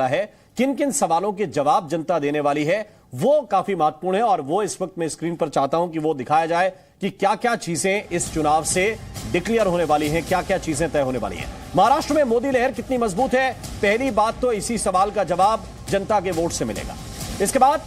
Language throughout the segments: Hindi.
है, किन किन सवालों के जवाब जनता देने वाली है, वो काफी महत्वपूर्ण है। और वो इस वक्त मैं स्क्रीन पर चाहता हूं कि वो दिखाया जाए कि क्या क्या चीजें इस चुनाव से डिक्लेयर होने वाली हैं, क्या क्या चीजें तय होने वाली हैं। महाराष्ट्र में मोदी लहर कितनी मजबूत है, पहली बात तो इसी सवाल का जवाब जनता के वोट से मिलेगा। इसके बाद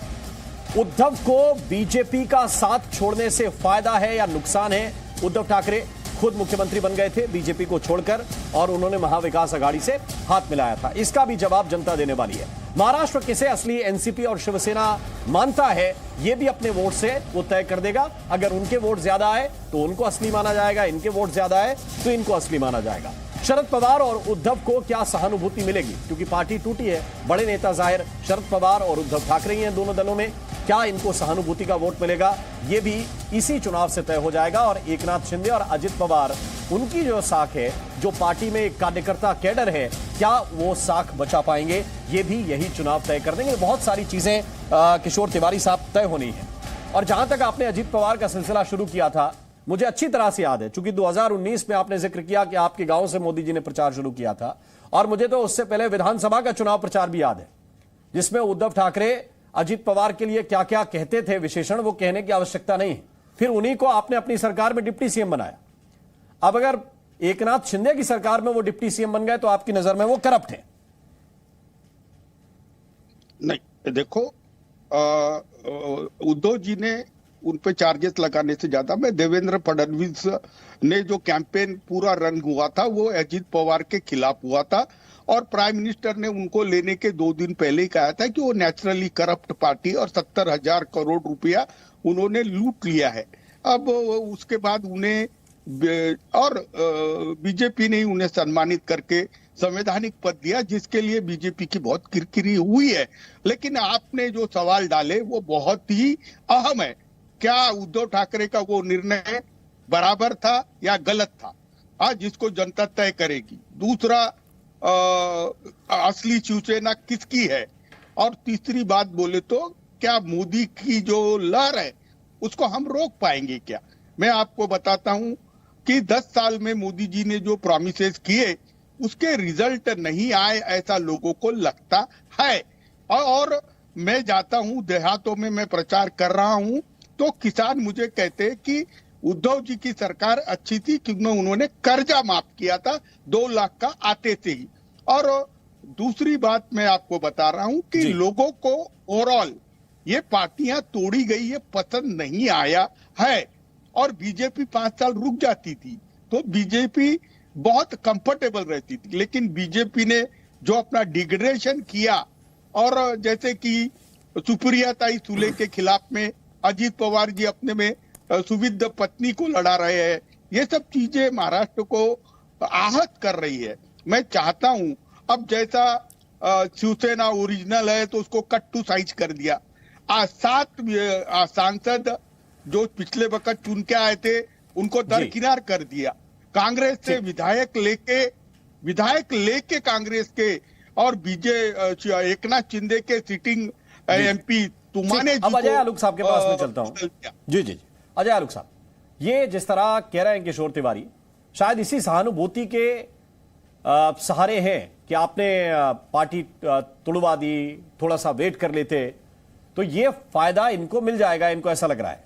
उद्धव को बीजेपी का साथ छोड़ने से फायदा है या नुकसान है। उद्धव ठाकरे खुद मुख्यमंत्री बन गए थे बीजेपी को छोड़कर, और उन्होंने महाविकास आघाड़ी से हाथ मिलाया था। इसका भी जवाब जनता देने वाली है। महाराष्ट्र किसे असली एनसीपी और शिवसेना मानता है, यह भी अपने वोट से वो तय कर देगा। अगर उनके वोट ज्यादा आए तो उनको असली माना जाएगा, इनके वोट ज्यादा आए तो इनको असली माना जाएगा। शरद पवार और उद्धव को क्या सहानुभूति मिलेगी, क्योंकि पार्टी टूटी है, बड़े नेता जाहिर शरद पवार और उद्धव ठाकरे ही हैं दोनों दलों में। क्या इनको सहानुभूति का वोट मिलेगा, यह भी इसी चुनाव से तय हो जाएगा। और एकनाथ शिंदे और अजित पवार, उनकी जो साख है, जो पार्टी में एक कार्यकर्ता कैडर है, क्या वो साख बचा पाएंगे, ये भी यही चुनाव तय कर देंगे। बहुत सारी चीजें किशोर तिवारी साहब तय होनी है। और जहां तक आपने अजित पवार का सिलसिला शुरू किया था, मुझे अच्छी तरह से याद है, चूंकि 2019 में आपने जिक्र किया कि आपके गांव से मोदी जी ने प्रचार शुरू किया था, और मुझे तो उससे पहले विधानसभा का चुनाव प्रचार भी याद है, जिसमें उद्धव ठाकरे अजित पवार के लिए क्या क्या कहते थे विशेषण, वो कहने की आवश्यकता नहीं है। फिर उन्हीं को आपने अपनी सरकार में डिप्टी सीएम बनाया। अब अगर एकनाथ शिंदे की सरकार में वो डिप्टी सीएम बन गए तो आपकी नजर में वो करप्ट है? नहीं, देखो, उद्धव जी ने उन पे चार्जेस लगाने से ज्यादा मैं देवेंद्र फडणवीस ने जो कैंपेन पूरा रन हुआ था वो अजित पवार के खिलाफ हुआ था, और प्राइम मिनिस्टर ने उनको लेने के 2 दिन पहले ही कहा था कि वो नेचुरली करप्ट पार्टी, और 70,000 करोड़ रुपया उन्होंने लूट लिया है। अब उसके बाद उन्हें और बीजेपी ने उन्हें सम्मानित करके संवैधानिक पद दिया, जिसके लिए बीजेपी की बहुत किरकिरी हुई है। लेकिन आपने जो सवाल डाले वो बहुत ही अहम है। क्या उद्धव ठाकरे का वो निर्णय बराबर था या गलत था, आज जिसको जनता तय करेगी। दूसरा, असली शिवसेना किसकी है, और तीसरी बात बोले तो क्या मोदी की जो लहर है उसको हम रोक पाएंगे क्या। मैं आपको बताता हूं कि 10 साल में मोदी जी ने जो प्रॉमिसेस किए उसके रिजल्ट नहीं आए, ऐसा लोगों को लगता है। और मैं जाता हूं देहातों में, मैं प्रचार कर रहा हूं, तो किसान मुझे कहते हैं कि उद्धव जी की सरकार अच्छी थी क्योंकि उन्होंने कर्जा माफ किया था 2 लाख का आते से ही। और दूसरी बात मैं आपको बता रहा हूं कि लोगों को ओवरऑल ये पार्टियां तोड़ी गई ये पसंद नहीं आया है, और बीजेपी 5 साल रुक जाती थी तो बीजेपी बहुत कंफर्टेबल रहती थी। लेकिन बीजेपी ने जो अपना डिग्रेडेशन किया, और जैसे कि सुप्रिया सुले के खिलाफ में अजित पवार जी अपने में सुविध पत्नी को लड़ा रहे हैं, ये सब चीजें महाराष्ट्र को आहत कर रही है। मैं चाहता हूं, अब जैसा शिवसेना ओरिजिनल है तो उसको कट टू साइज कर दिया। 7 सांसद जो पिछले वक्त चुन के आए थे उनको दरकिनार कर दिया। कांग्रेस से विधायक लेके कांग्रेस के, और एकनाथ शिंदे के सिटिंग एमपी तुमाने अब अजय आलूक साहब के पास में चलता हूं। जी अजय आलूक साहब, ये जिस तरह कह रहे हैं किशोर तिवारी, शायद इसी सहानुभूति के सहारे हैं कि आपने पार्टी तुड़वा दी, थोड़ा सा वेट कर लेते तो ये फायदा इनको मिल जाएगा, इनको ऐसा लग रहा है।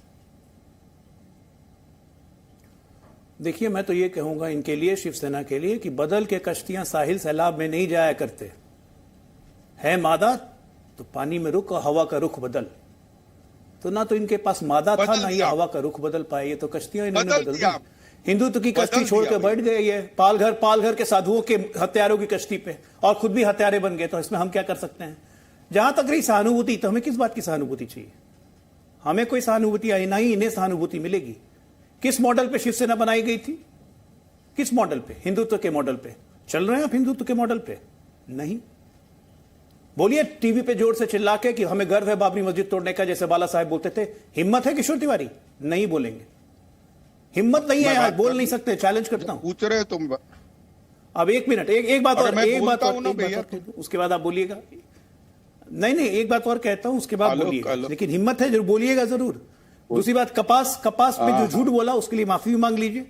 देखिए, मैं तो ये कहूंगा इनके लिए, शिवसेना के लिए, कि बदल के कश्तियां साहिल सैलाब में नहीं जाया करते है। मादा तो पानी में रुक और हवा का रुख बदल, तो ना तो इनके पास मादा था ना ये हवा का रुख बदल पाए। ये तो कश्तियां इन्होंने बदल दी। हिंदुत्व की कश्ती छोड़ के बैठ गए ये पालघर के साधुओं के हत्यारों की कश्ती पे, और खुद भी हत्यारे बन गए। तो इसमें हम क्या कर सकते हैं। जहां तक रही सहानुभूति, तो हमें किस बात की सहानुभूति चाहिए? हमें कोई सहानुभूति आई ना ही इन्हें सहानुभूति मिलेगी। किस मॉडल पे शिवसेना बनाई गई थी? किस मॉडल पे? हिंदुत्व के मॉडल पे चल रहे हैं आप? हिंदुत्व के मॉडल पे नहीं। बोलिए टीवी पे जोर से चिल्ला के कि हमें गर्व है बाबरी मस्जिद तोड़ने का, जैसे बाला साहब बोलते थे। हिम्मत है किशोर तिवारी? नहीं बोलेंगे, हिम्मत नहीं है यार, बोल नहीं सकते। चैलेंज करता हूं। पूछ रहे तुम। अब 1 मिनट, एक बात और, उसके बाद आप बोलिएगा। नहीं, एक बात और कहता हूं, उसके बाद बोलिएगा। लेकिन हिम्मत है जरूर, बोलिएगा जरूर। दूसरी बात, कपास में जो झूठ बोला उसके लिए माफी भी मांग लीजिए।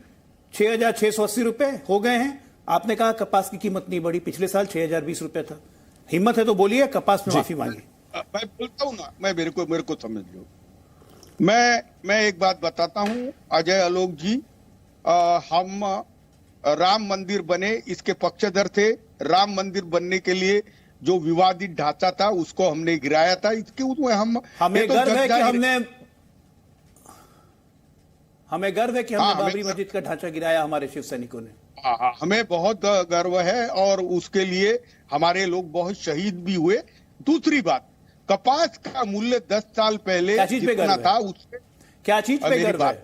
6,680 रुपए हो गए हैं। आपने कहा कपास की कीमत नहीं बढ़ी, पिछले साल 6,020 रुपए था। हिम्मत है तो बोलिए, कपास में माफी मांगी। मैं बोलता हूं ना, मेरे को समझ लो। मैं एक बात बताता हूं अजय आलोक जी, हम राम मंदिर बने इसके पक्षधर थे। राम मंदिर बनने के लिए जो विवादित ढांचा था उसको हमने गिराया था। इसके उसमें हमें गर्व है कि हमने बाबरी मस्जिद का ढांचा गिराया, हमारे शिव सैनिकों ने। हमें बहुत गर्व है और उसके लिए हमारे लोग बहुत शहीद भी हुए। दूसरी बात, कपास का मूल्य 10 साल पहले जितना था उससे क्या चीज पे गर्व है?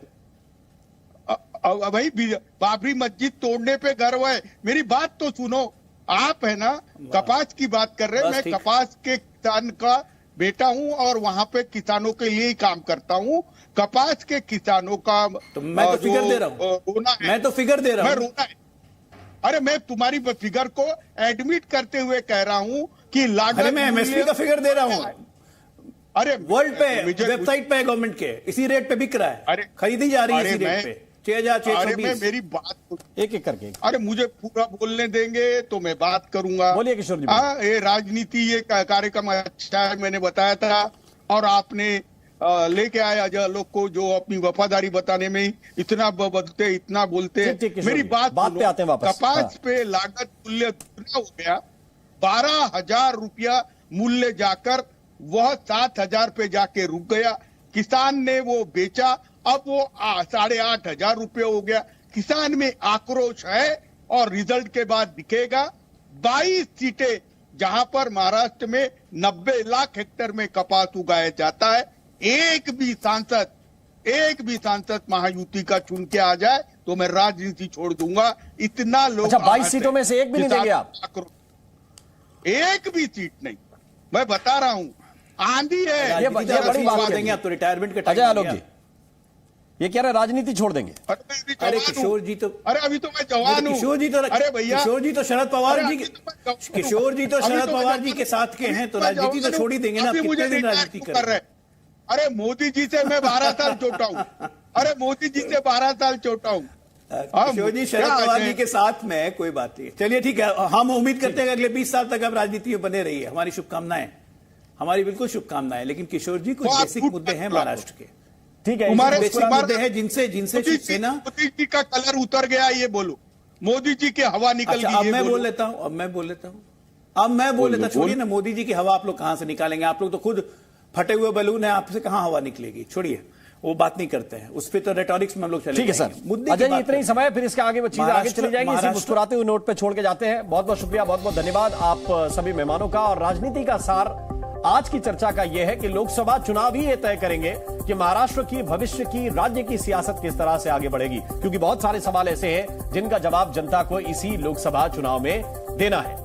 भाई बाबरी मस्जिद तोड़ने पे गर्व है। मेरी बात तो सुनो। आप है ना कपास की बात कर रहे हैं, मैं कपास के किसान का बेटा हूं और वहां पे किसानों के लिए ही काम करता हूं। कपास के किसानों का तो मैं तो फिगर दे रहा हूं, मैं तो फिगर दे रहा हूं। रोना है। अरे मैं तुम्हारी फिगर को एडमिट करते हुए कह रहा हूं कि लागत, मैं एमएसपी का फिगर दे रहा हूं। अरे वर्ल्ड पे वेबसाइट पे गवर्नमेंट के इसी रेट पे बिक रहा है। अरे खरीदी जा रही है इसी रेट पे 6,620। मेरी बात एक एक करके। अरे मुझे पूरा बोलने देंगे तो मैं बात करूंगा। बोलिए किशोर जी। ये राजनीति, ये कार्यक्रम अच्छा है, मैंने बताया था और आपने लेके आए अजय लोग को जो अपनी वफादारी बताने में इतना बोलते हैं। मेरी बात पे आते हैं वापस। कपास पे लागत मूल्य इतना हो गया, 12,000 रुपया मूल्य जाकर वह 7,000 पे जाके रुक गया। किसान ने वो बेचा, अब वो 8,500 रुपये हो गया। किसान में आक्रोश है और रिजल्ट के बाद दिखेगा। 22 सीटें जहां पर महाराष्ट्र में 90 लाख हेक्टेयर में कपास उगाया जाता है, एक भी सांसद महायुति का चुन के आ जाए तो मैं राजनीति छोड़ दूंगा। इतना लोग। अच्छा, 22 सीटों में से एक भी नहीं देंगे आप? एक भी सीट नहीं, मैं बता रहा हूं। आंधी है, ये बड़ी बात देंगे आप तो रिटायरमेंट का। अजय आलोक जी ये कह रहे राजनीति छोड़ देंगे। अरे किशोर जी तो, अरे अभी तो मैं जवान हूं। किशोर जी तो, अरे भैया किशोर जी तो शरद पवार जी के साथ के हैं, तो राजनीति तो छोड़ ही देंगे ना। कितने दिन राजनीति कर रहे हैं? अरे मोदी जी से मैं 12 साल छोटा हूं। अरे मोदी जी से 12 साल छोटा हूं। किशोर जी शरद पवार जी के साथ में कोई बात नहीं। चलिए ठीक है, हम उम्मीद करते हैं कि अगले 20 साल तक आप राजनीति में बने रहिए। हमारी शुभकामनाएं, हमारी बिल्कुल शुभकामनाएं। लेकिन किशोर जी कुछ बेसिक मुद्दे हैं महाराष्ट्र के, ठीक है, बेसिक मुद्दे हैं जिनसे शिवसेना। मोदी जी का कलर उतर गया, ये बोलो। मोदी जी की हवा निकल गई। अब मैं बोल लेता हूं, छोड़िए ना, मोदी जी की हवा आप लोग कहां से निकालेंगे? आप लोग तो खुद फटे हुए बलून है, आपसे कहां हवा निकलेगी? छोड़िए, वो बात नहीं करते हैं उस पर, तो रेटोरिक्स में हम लोग चले। ठीक है सर, मुद्दे अजय इतना ही समय, फिर इसके आगे वो चीजें आगे चली जाएंगी। इसी मुस्कुराते हुए नोट पे छोड़ के जाते हैं। बहुत बहुत शुक्रिया, बहुत बहुत धन्यवाद आप सभी मेहमानों का। और राजनीति का सार आज की चर्चा का यह है कि लोकसभा चुनाव ही ये तय करेंगे कि महाराष्ट्र की भविष्य की, राज्य की सियासत किस तरह से आगे बढ़ेगी, क्योंकि बहुत सारे सवाल ऐसे हैं जिनका जवाब जनता को इसी लोकसभा चुनाव में देना है।